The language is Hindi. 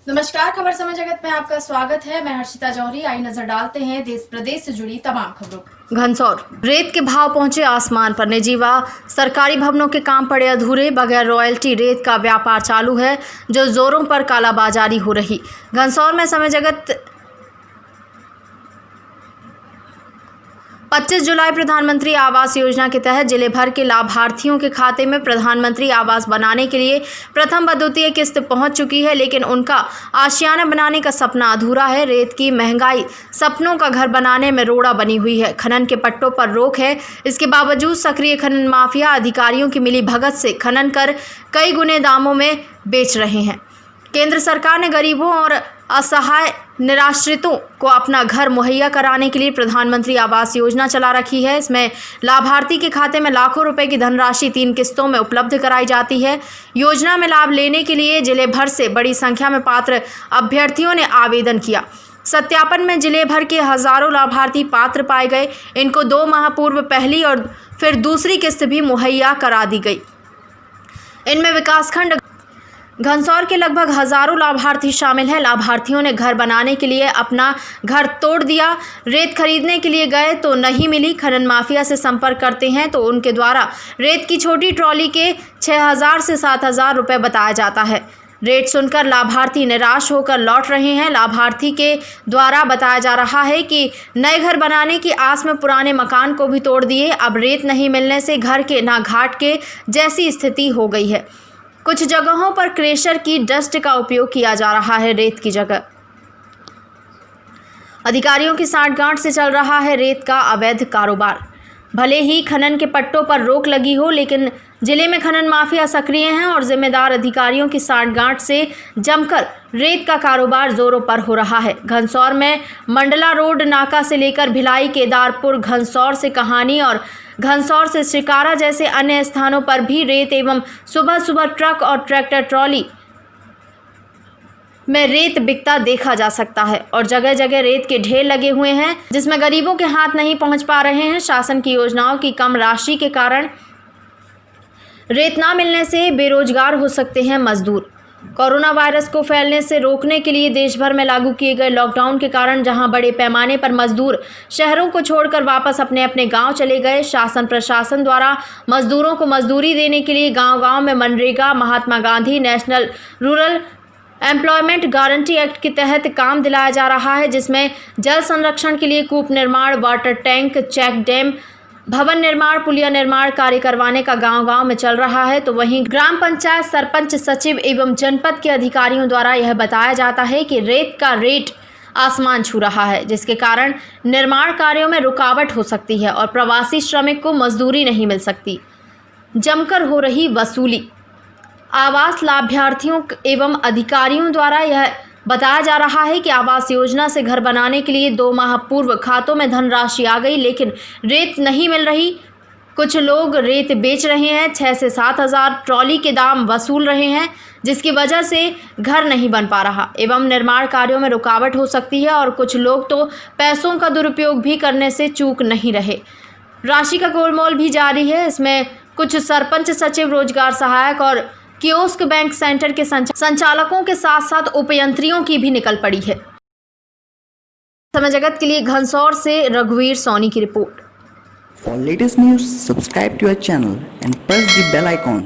नमस्कार, खबर समय जगत में आपका स्वागत है। मैं हर्षिता जौहरी। आई नजर डालते हैं देश प्रदेश से जुड़ी तमाम खबरों। घनसौर रेत के भाव पहुंचे आसमान पर। निजी व सरकारी भवनों के काम पड़े अधूरे। बगैर रॉयल्टी रेत का व्यापार चालू है, जो जोरों पर कालाबाजारी हो रही। घनसौर में समय जगत 25 जुलाई प्रधानमंत्री आवास योजना के तहत जिले भर के लाभार्थियों के खाते में प्रधानमंत्री आवास बनाने के लिए प्रथम व द्वितीय किस्त पहुंच चुकी है, लेकिन उनका आशियाना बनाने का सपना अधूरा है। रेत की महंगाई सपनों का घर बनाने में रोड़ा बनी हुई है। खनन के पट्टों पर रोक है, इसके बावजूद सक्रिय खनन माफिया अधिकारियों की मिली भगत से खनन कर कई गुने दामों में बेच रहे हैं। केंद्र सरकार ने गरीबों और असहाय निराश्रितों को अपना घर मुहैया कराने के लिए प्रधानमंत्री आवास योजना चला रखी है। इसमें लाभार्थी के खाते में लाखों रुपए की धनराशि 3 किस्तों में उपलब्ध कराई जाती है। योजना में लाभ लेने के लिए जिले भर से बड़ी संख्या में पात्र अभ्यर्थियों ने आवेदन किया। सत्यापन में जिले भर के हजारों लाभार्थी पात्र पाए गए। इनको 2 माह पूर्व पहली और फिर दूसरी किस्त भी मुहैया करा दी गई। इनमें विकासखंड घनसौर के लगभग हजारों लाभार्थी शामिल हैं। लाभार्थियों ने घर बनाने के लिए अपना घर तोड़ दिया। रेत खरीदने के लिए गए तो नहीं मिली। खनन माफिया से संपर्क करते हैं तो उनके द्वारा रेत की छोटी ट्रॉली के 6,000 से 7,000 रुपये बताया जाता है। रेट सुनकर लाभार्थी निराश होकर लौट रहे हैं। लाभार्थी के द्वारा बताया जा रहा है कि नए घर बनाने की आस में पुराने मकान को भी तोड़ दिए। अब रेत नहीं मिलने से घर के ना घाट के जैसी स्थिति हो गई है। कुछ जगहों पर क्रेशर की डस्ट का उपयोग किया जा रहा है रेत की जगह। अधिकारियों की सांठगांठ से चल रहा है रेत का अवैध कारोबार। भले ही खनन के पट्टों पर रोक लगी हो, लेकिन जिले में खनन माफिया सक्रिय हैं और जिम्मेदार अधिकारियों की सांठगांठ से जमकर रेत का कारोबार जोरों पर हो रहा है। घनसौर में मंडला रोड नाका से लेकर भिलाई, केदारपुर, घनसौर से कहानी और घनसौर से शिकारा जैसे अन्य स्थानों पर भी रेत एवं सुबह सुबह ट्रक और ट्रैक्टर ट्रॉली में रेत बिकता देखा जा सकता है और जगह जगह रेत के ढेर लगे हुए हैं, जिसमें गरीबों के हाथ नहीं पहुंच पा रहे हैं। शासन की योजनाओं की कम राशि के कारण रेत ना मिलने से बेरोजगार हो सकते हैं मजदूर। कोरोना वायरस को फैलने से रोकने के लिए देश भर में लागू किए गए लॉकडाउन के कारण जहां बड़े पैमाने पर मजदूर शहरों को छोड़कर वापस अपने अपने गांव चले गए, शासन प्रशासन द्वारा मजदूरों को मजदूरी देने के लिए गांव-गांव में MNREGA, Mahatma Gandhi national rural employment guarantee act के तहत काम दिलाया जा रहा है, जिसमें जल संरक्षण के लिए कूप निर्माण, वाटर टैंक, चेक डैम, भवन निर्माण, पुलिया निर्माण कार्य करवाने का गांव-गांव में चल रहा है। तो वहीं ग्राम पंचायत सरपंच, सचिव एवं जनपद के अधिकारियों द्वारा यह बताया जाता है कि रेत का रेट आसमान छू रहा है, जिसके कारण निर्माण कार्यों में रुकावट हो सकती है और प्रवासी श्रमिक को मजदूरी नहीं मिल सकती। जमकर हो रही वसूली। आवास लाभार्थियों एवं अधिकारियों द्वारा यह बताया जा रहा है कि आवास योजना से घर बनाने के लिए 2 माह पूर्व खातों में धनराशि आ गई, लेकिन रेत नहीं मिल रही। कुछ लोग रेत बेच रहे हैं, 6 से 7 हज़ार ट्रॉली के दाम वसूल रहे हैं, जिसकी वजह से घर नहीं बन पा रहा एवं निर्माण कार्यों में रुकावट हो सकती है और कुछ लोग तो पैसों का दुरुपयोग भी करने से चूक नहीं रहे। राशि का गोलमोल भी जारी है। इसमें कुछ सरपंच, सचिव, रोजगार सहायक और कियोस्क बैंक सेंटर के संचालकों के साथ साथ उपयंत्रियों की भी निकल पड़ी है। समय जगत के लिए घनसौर से रघुवीर सोनी की report. For latest news, subscribe to our channel and press the bell icon.